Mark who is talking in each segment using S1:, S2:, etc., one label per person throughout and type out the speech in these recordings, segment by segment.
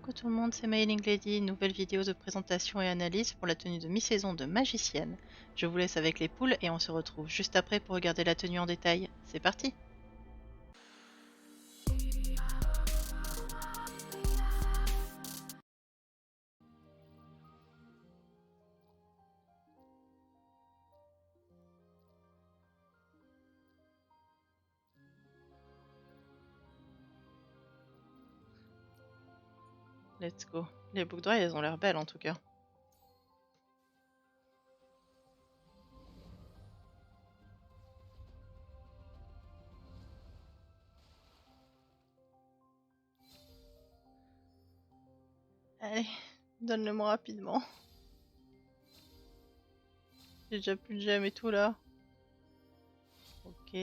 S1: Coucou tout le monde, c'est Mailing Lady, nouvelle vidéo de présentation et analyse pour la tenue de mi-saison de Magicienne. Je vous laisse avec les poules et on se retrouve juste après pour regarder la tenue en détail. C'est parti! Let's go. Les boucles d'oreilles, elles ont l'air belles en tout cas. Allez, donne-le-moi rapidement. J'ai déjà plus de gemmes et tout là. Ok.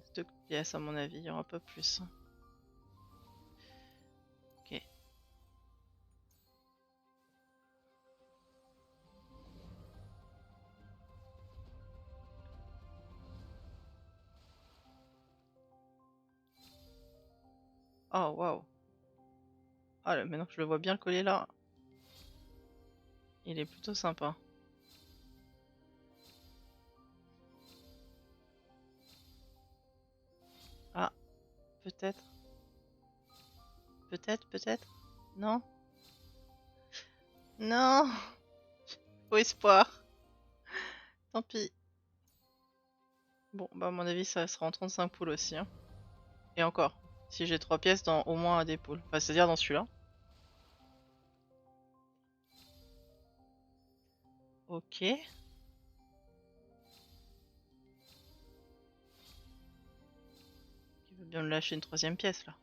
S1: Stock pièces à mon avis, il y aura pas plus. Ok. Oh waouh. Ah là, maintenant que je le vois bien collé là, il est plutôt sympa. Ah, peut-être. Peut-être. Non? Non! Au espoir. Tant pis. Bon, bah à mon avis, ça sera en 35 poules aussi, hein. Et encore, si j'ai 3 pièces dans au moins un des poules. Enfin, c'est-à-dire dans celui-là. Ok. Qui veut bien me lâcher une troisième pièce, là?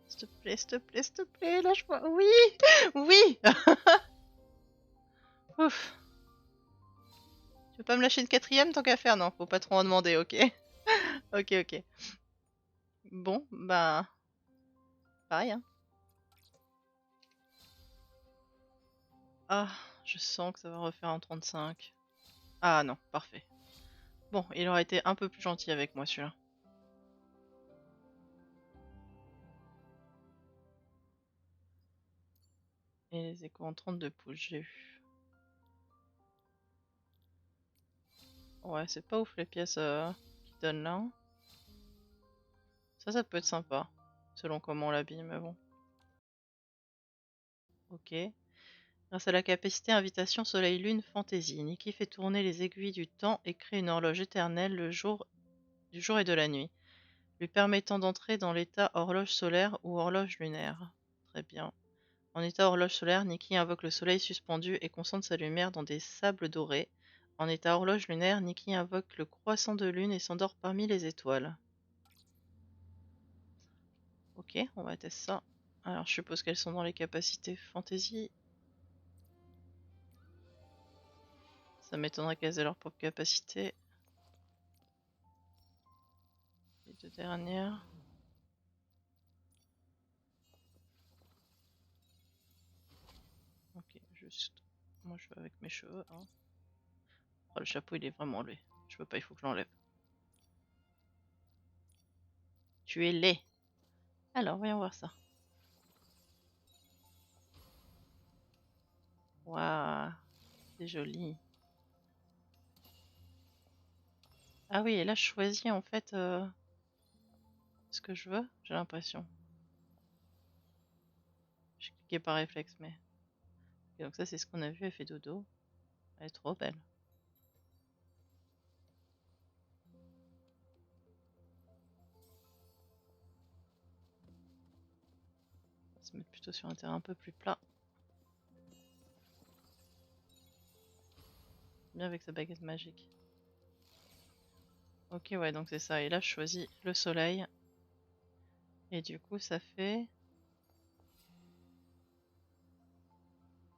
S1: S'il te plaît, s'il te plaît, s'il te plaît, lâche-moi. Oui! Oui! Ouf. Tu veux pas me lâcher une quatrième tant qu'à faire? Non, faut pas trop en demander, ok. Ok. Bon, bah... pareil, hein. Ah, je sens que ça va refaire en 35. Ah non, parfait. Bon, il aurait été un peu plus gentil avec moi, celui-là. Et les échos en 32 pouces, j'ai eu. Ouais, c'est pas ouf les pièces qui donnent là, hein. Ça peut être sympa, selon comment on l'habille, mais bon. Ok. Grâce à la capacité Invitation Soleil-Lune Fantasy, Nikki fait tourner les aiguilles du temps et crée une horloge éternelle du jour et de la nuit, lui permettant d'entrer dans l'état horloge solaire ou horloge lunaire. Très bien. En état horloge solaire, Nikki invoque le soleil suspendu et concentre sa lumière dans des sables dorés. En état horloge lunaire, Nikki invoque le croissant de lune et s'endort parmi les étoiles. Ok, on va tester ça. Alors, je suppose qu'elles sont dans les capacités fantasy. Ça m'étonnerait qu'elles aient leur propre capacité. Les deux dernières. Ok, juste. Moi, je vais avec mes cheveux, hein. Oh, le chapeau, il est vraiment laid. Je peux pas, il faut que je l'enlève. Tu es laid. Alors, voyons voir ça. Waouh, c'est joli. Ah oui, et là, je choisis en fait ce que je veux, j'ai l'impression. J'ai cliqué par réflexe, mais... Et donc ça, c'est ce qu'on a vu, elle fait dodo. Elle est trop belle. On va se mettre plutôt sur un terrain un peu plus plat. Bien avec sa baguette magique. Ok, ouais, donc c'est ça. Et là, je choisis le soleil. Et du coup, ça fait...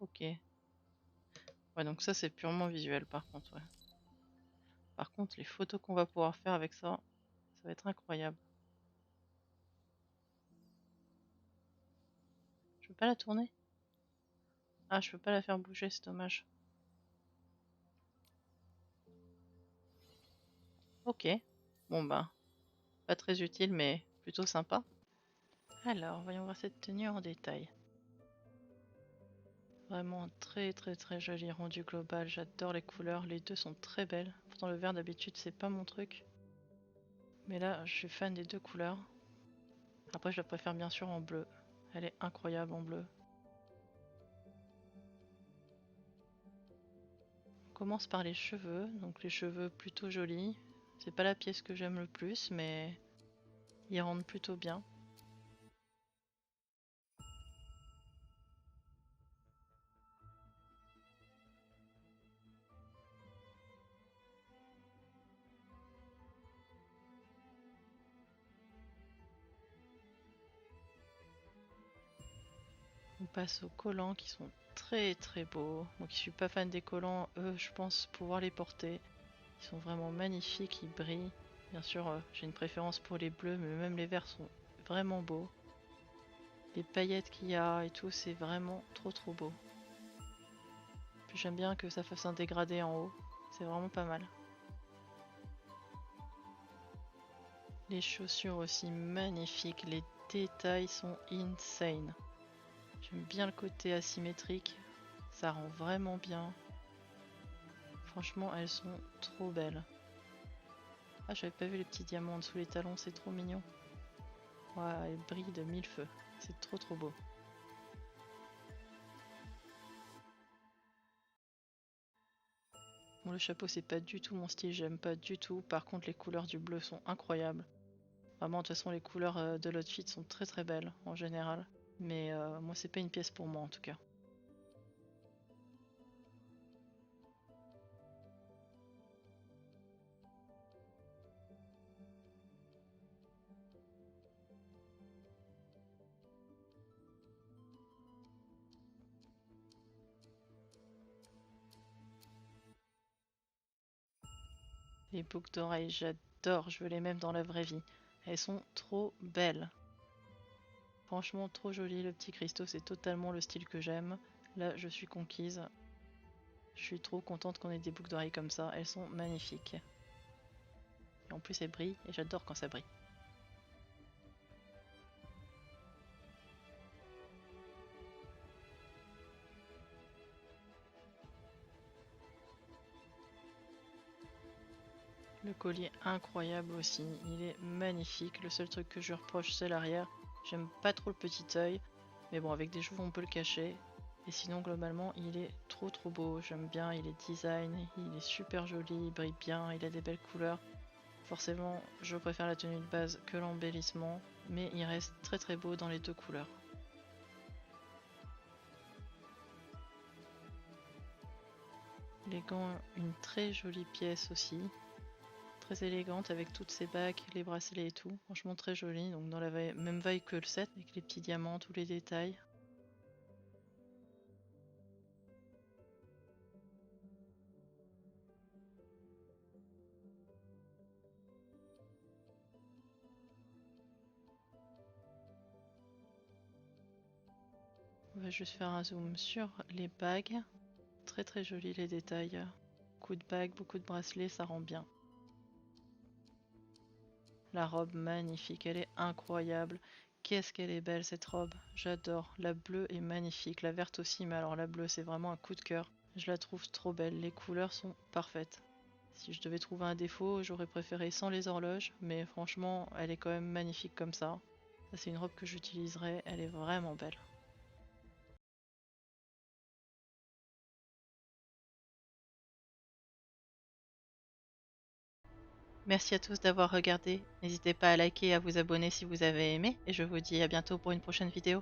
S1: Ok. Ouais, donc ça, c'est purement visuel, par contre, ouais. Par contre, les photos qu'on va pouvoir faire avec ça, ça va être incroyable. Je peux pas la tourner? Ah, je peux pas la faire bouger, c'est dommage. Ok. Bon, bah, Pas très utile, mais plutôt sympa. Alors, voyons voir cette tenue en détail. Vraiment très très très joli rendu global, j'adore les couleurs, les deux sont très belles. Pourtant le vert d'habitude c'est pas mon truc. Mais là je suis fan des deux couleurs. Après je la préfère bien sûr en bleu. Elle est incroyable en bleu. On commence par les cheveux, donc les cheveux plutôt jolis. C'est pas la pièce que j'aime le plus mais ils rendent plutôt bien. On passe aux collants qui sont très très beaux. Moi qui suis pas fan des collants, eux je pense pouvoir les porter. Ils sont vraiment magnifiques, ils brillent. Bien sûr, j'ai une préférence pour les bleus, mais même les verts sont vraiment beaux. Les paillettes qu'il y a et tout, c'est vraiment trop trop beau. Puis j'aime bien que ça fasse un dégradé en haut, c'est vraiment pas mal. Les chaussures aussi magnifiques, les détails sont insane. J'aime bien le côté asymétrique, ça rend vraiment bien. Franchement, elles sont trop belles. Ah, j'avais pas vu les petits diamants en dessous les talons, c'est trop mignon. Ouais, elles brillent de mille feux, c'est trop trop beau. Bon, le chapeau, c'est pas du tout mon style, j'aime pas du tout. Par contre, les couleurs du bleu sont incroyables. Vraiment, de toute façon, les couleurs de l'outfit sont très très belles en général. Mais moi, c'est pas une pièce pour moi en tout cas. Les boucles d'oreilles, j'adore, je veux les mêmes dans la vraie vie. Elles sont trop belles. Franchement, trop jolies. Le petit cristaux, c'est totalement le style que j'aime. Là, je suis conquise. Je suis trop contente qu'on ait des boucles d'oreilles comme ça. Elles sont magnifiques. Et en plus, elles brillent et j'adore quand ça brille. Le collier incroyable aussi, il est magnifique. Le seul truc que je reproche c'est l'arrière. J'aime pas trop le petit œil, mais bon avec des cheveux on peut le cacher. Et sinon globalement il est trop trop beau, j'aime bien, il est design, il est super joli, il brille bien, il a des belles couleurs. Forcément je préfère la tenue de base que l'embellissement, mais il reste très très beau dans les deux couleurs. Les gants, une très jolie pièce aussi. Très élégante avec toutes ses bagues, les bracelets et tout. Franchement très jolie, donc dans la même vibe que le set, avec les petits diamants, tous les détails. On va juste faire un zoom sur les bagues. Très très joli les détails. Beaucoup de bagues, beaucoup de bracelets, ça rend bien. La robe magnifique, elle est incroyable. Qu'est-ce qu'elle est belle cette robe, j'adore. La bleue est magnifique, la verte aussi, mais alors la bleue c'est vraiment un coup de cœur. Je la trouve trop belle, les couleurs sont parfaites. Si je devais trouver un défaut, j'aurais préféré sans les horloges, mais franchement, elle est quand même magnifique comme ça. Ça, c'est une robe que j'utiliserai, elle est vraiment belle. Merci à tous d'avoir regardé. N'hésitez pas à liker et à vous abonner si vous avez aimé, et je vous dis à bientôt pour une prochaine vidéo.